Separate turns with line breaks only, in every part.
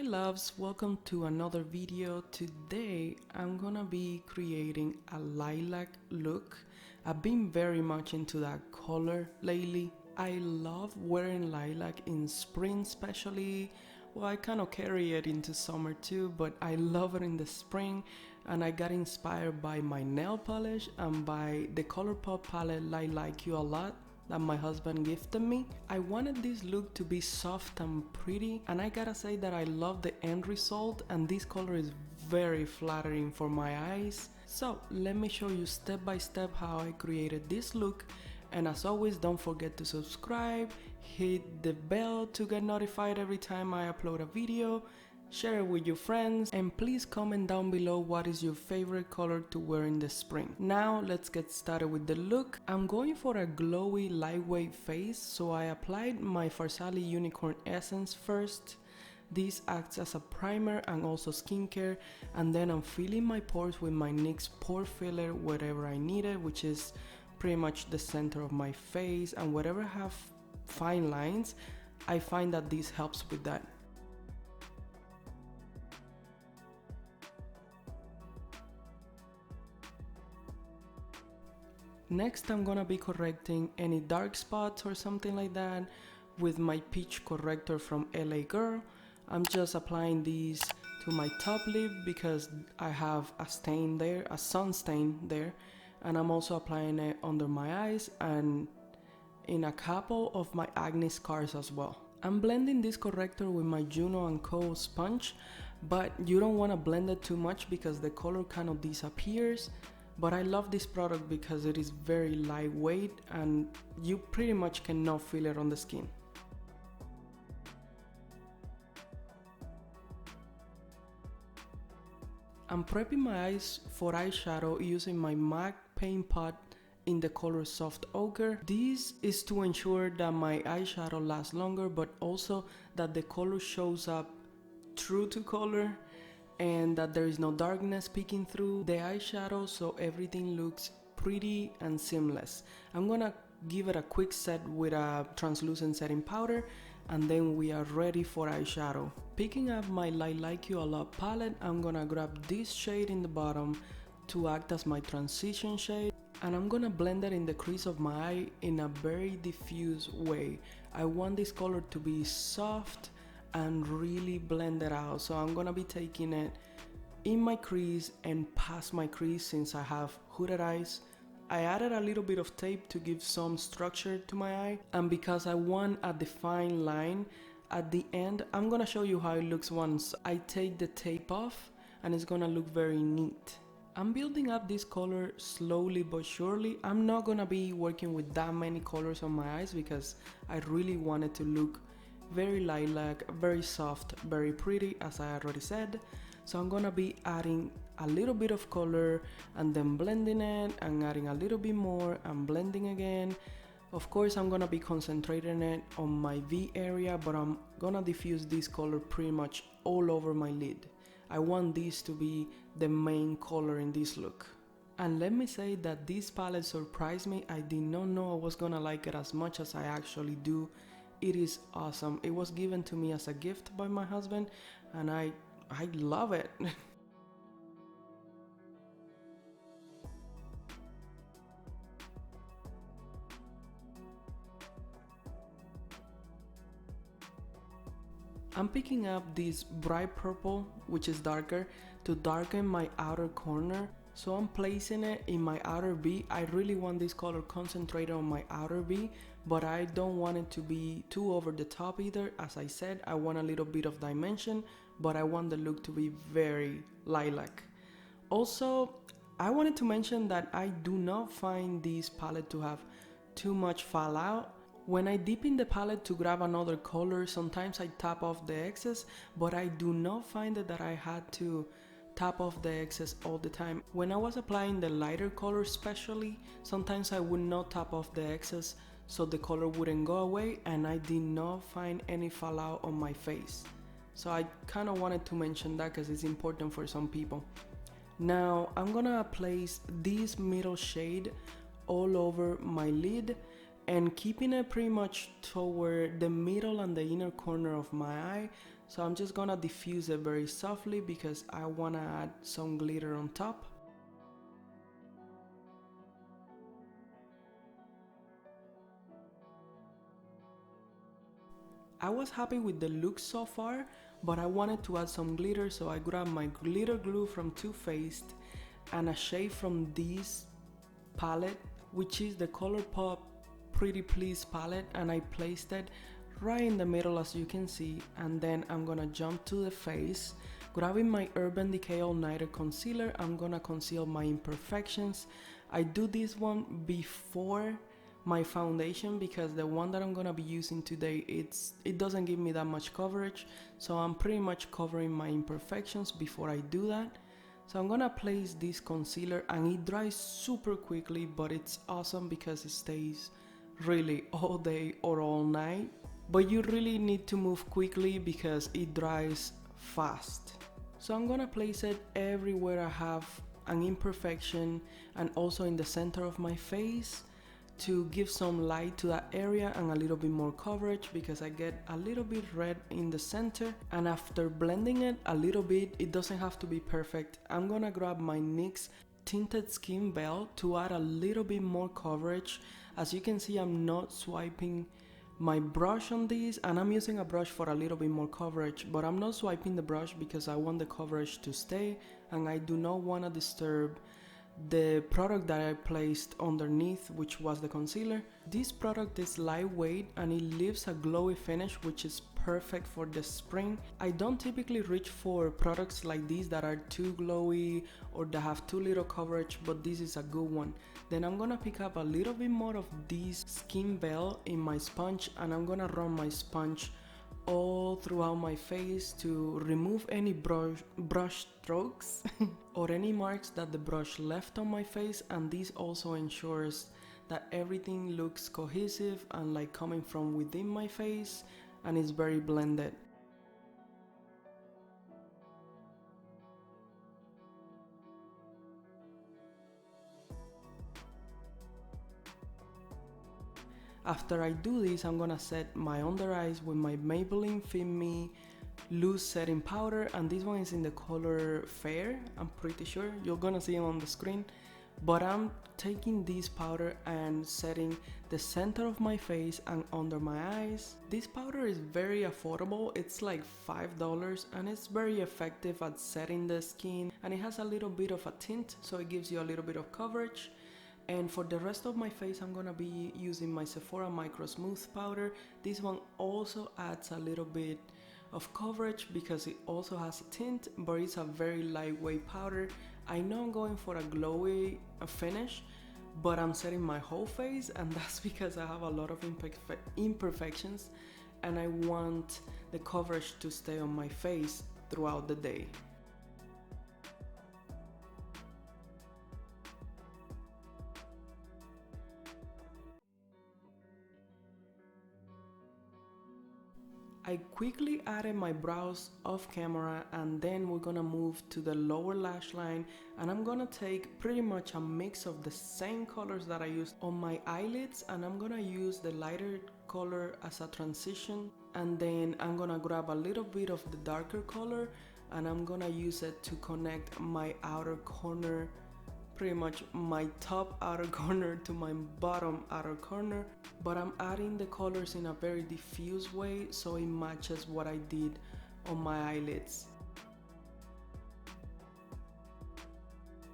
Hi loves, welcome to another video. Today I'm gonna be creating a lilac look. I've been very much into that color lately. I love wearing lilac in spring especially. Well, I kind of carry it into summer too, but I love it in the spring, and I got inspired by my nail polish and by the Colourpop palette Lilac a lot that my husband gifted me. I wanted this look to be soft and pretty, and I gotta say that I love the end result, and this color is very flattering for my eyes. So let me show you step by step how I created this look. And as always, don't forget to subscribe, hit the bell to get notified every time I upload a video, share it with your friends, and please comment down below what is your favorite color to wear in the spring. Now let's get started with the look. I'm going for a glowy lightweight face, so I applied my Farsali Unicorn Essence first. This acts as a primer and also skincare, and then I'm filling my pores with my NYX pore filler wherever I need it, which is pretty much the center of my face, and wherever I have fine lines, I find that this helps with that. Next, I'm gonna be correcting any dark spots or something like that with my peach corrector from LA Girl. I'm just applying these to my top lip because I have a stain there, a sun stain there, and I'm also applying it under my eyes and in a couple of my acne scars as well. I'm blending this corrector with my Juno & Co sponge, but you don't want to blend it too much because the color kind of disappears. But I love this product because it is very lightweight and you pretty much cannot feel it on the skin. I'm prepping my eyes for eyeshadow using my MAC paint pot in the color Soft Ochre. This is to ensure that my eyeshadow lasts longer, but also that the color shows up true to color and that there is no darkness peeking through the eyeshadow, so everything looks pretty and seamless. I'm gonna give it a quick set with a translucent setting powder, and then we are ready for eyeshadow. Picking up my Lilac a lot palette, I'm gonna grab this shade in the bottom to act as my transition shade, and I'm gonna blend it in the crease of my eye in a very diffuse way. I want this color to be soft and really blend it out, so I'm gonna be taking it in my crease and past my crease since I have hooded eyes. I added a little bit of tape to give some structure to my eye, and because I want a defined line at the end, I'm gonna show you how it looks once I take the tape off, and it's gonna look very neat. I'm building up this color slowly but surely. I'm not gonna be working with that many colors on my eyes because I really want it to look very lilac, very soft, very pretty, as I already said. So I'm gonna be adding a little bit of color and then blending it and adding a little bit more and blending again. Of course, I'm gonna be concentrating it on my V area, but I'm gonna diffuse this color pretty much all over my lid. I want this to be the main color in this look. And let me say that this palette surprised me. I did not know I was gonna like it as much as I actually do. It is awesome. It was given to me as a gift by my husband, and I love it. I'm picking up this bright purple, which is darker, to darken my outer corner. So I'm placing it in my outer V. I really want this color concentrated on my outer V, but I don't want it to be too over the top either. As I said, I want a little bit of dimension, but I want the look to be very lilac. Also, I wanted to mention that I do not find this palette to have too much fallout. When I dip in the palette to grab another color, sometimes I tap off the excess, but I do not find that I had to tap off the excess all the time. When I was applying the lighter color especially, sometimes I would not tap off the excess so the color wouldn't go away, and I did not find any fallout on my face. So I kind of wanted to mention that because it's important for some people. Now I'm gonna place this middle shade all over my lid and keeping it pretty much toward the middle and the inner corner of my eye So I'm just gonna diffuse it very softly because I wanna add some glitter on top. I was happy with the look so far, but I wanted to add some glitter, so I grabbed my glitter glue from Too Faced and a shade from this palette, which is the Colourpop Pretty Please palette, and I placed it right in the middle as you can see. And then I'm gonna jump to the face, grabbing my Urban Decay All Nighter concealer. I'm gonna conceal my imperfections. I do this one before my foundation because the one that I'm gonna be using today, it doesn't give me that much coverage, so I'm pretty much covering my imperfections before I do that. So I'm gonna place this concealer, and it dries super quickly, but it's awesome because it stays really all day or all night. But you really need to move quickly because it dries fast. So I'm gonna place it everywhere I have an imperfection, and also in the center of my face, to give some light to that area and a little bit more coverage because I get a little bit red in the center. And after blending it a little bit, it doesn't have to be perfect, I'm gonna grab my NYX Tinted Skin Belt to add a little bit more coverage. As you can see, I'm not swiping my brush on this, and I'm using a brush for a little bit more coverage, but I'm not swiping the brush because I want the coverage to stay, and I do not want to disturb the product that I placed underneath, which was the concealer. This product is lightweight and it leaves a glowy finish, which is perfect for the spring. I don't typically reach for products like these that are too glowy or that have too little coverage, but this is a good one. Then I'm gonna pick up a little bit more of this Skin Belt in my sponge, and I'm gonna run my sponge all throughout my face to remove any brush strokes or any marks that the brush left on my face. And this also ensures that everything looks cohesive and like coming from within my face, and it's very blended. After I do this, I'm gonna set my under eyes with my Maybelline Fit Me loose setting powder, and this one is in the color Fair. I'm pretty sure you're gonna see it on the screen, but I'm taking this powder and setting the center of my face and under my eyes. This powder is very affordable, it's like $5, and it's very effective at setting the skin, and it has a little bit of a tint, so it gives you a little bit of coverage. And for the rest of my face, I'm gonna be using my Sephora Micro Smooth powder. This one also adds a little bit of coverage because it also has a tint, but it's a very lightweight powder. I know I'm going for a glowy finish, but I'm setting my whole face, and that's because I have a lot of imperfections, and I want the coverage to stay on my face throughout the day. I quickly added my brows off camera, and then we're gonna move to the lower lash line, and I'm gonna take pretty much a mix of the same colors that I used on my eyelids, and I'm gonna use the lighter color as a transition, and then I'm gonna grab a little bit of the darker color and I'm gonna use it to connect my outer corner, pretty much my top outer corner to my bottom outer corner, but I'm adding the colors in a very diffuse way so it matches what I did on my eyelids.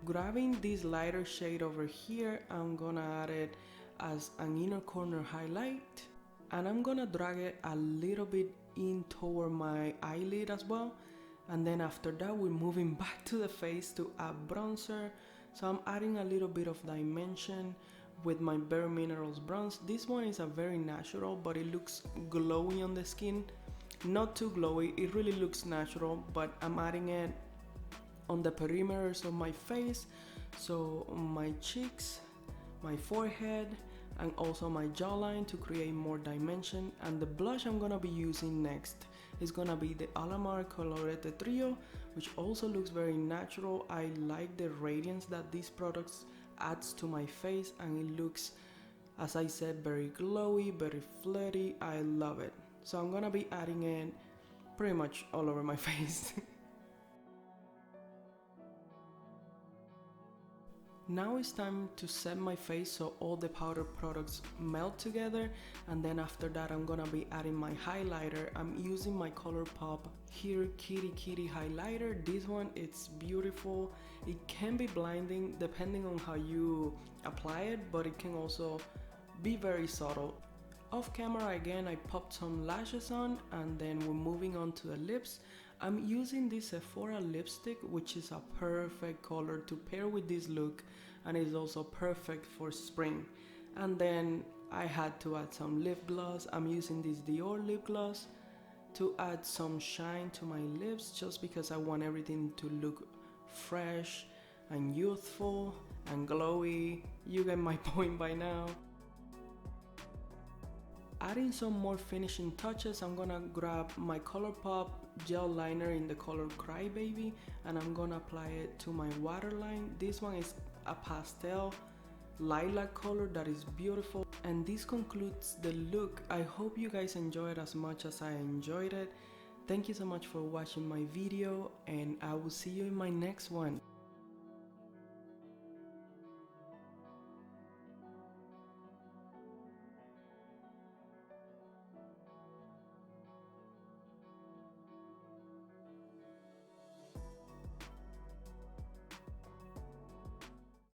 Grabbing this lighter shade over here, I'm gonna add it as an inner corner highlight, and I'm gonna drag it a little bit in toward my eyelid as well. And then after that, we're moving back to the face to add bronzer. So I'm adding a little bit of dimension with my BareMinerals bronze. This one is a very natural, but it looks glowy on the skin. Not too glowy, it really looks natural, but I'm adding it on the perimeters of my face, so on my cheeks, my forehead, and also my jawline to create more dimension. And the blush I'm gonna be using next is gonna be the Alamar Colorete Trio, which also looks very natural. I like the radiance that these products adds to my face, and it looks, as I said, very glowy, very flirty. I love it. So I'm gonna be adding in pretty much all over my face. Now it's time to set my face so all the powder products melt together, and then after that I'm gonna be adding my highlighter. I'm using my Colourpop Here Kitty Kitty highlighter. This one, it's beautiful. It can be blinding depending on how you apply it, but it can also be very subtle. Off camera again, I popped some lashes on, and then we're moving on to the lips. I'm using this Sephora lipstick, which is a perfect color to pair with this look, and is also perfect for spring. And then I had to add some lip gloss. I'm using this Dior lip gloss to add some shine to my lips, just because I want everything to look fresh and youthful and glowy. You get my point by now. Adding some more finishing touches, I'm gonna grab my Colourpop gel liner in the color Cry Baby, and I'm gonna apply it to my waterline. This one is a pastel lilac color that is beautiful. And this concludes the look. I hope you guys enjoyed as much as I enjoyed it. Thank you so much for watching my video, and I will see you in my next one.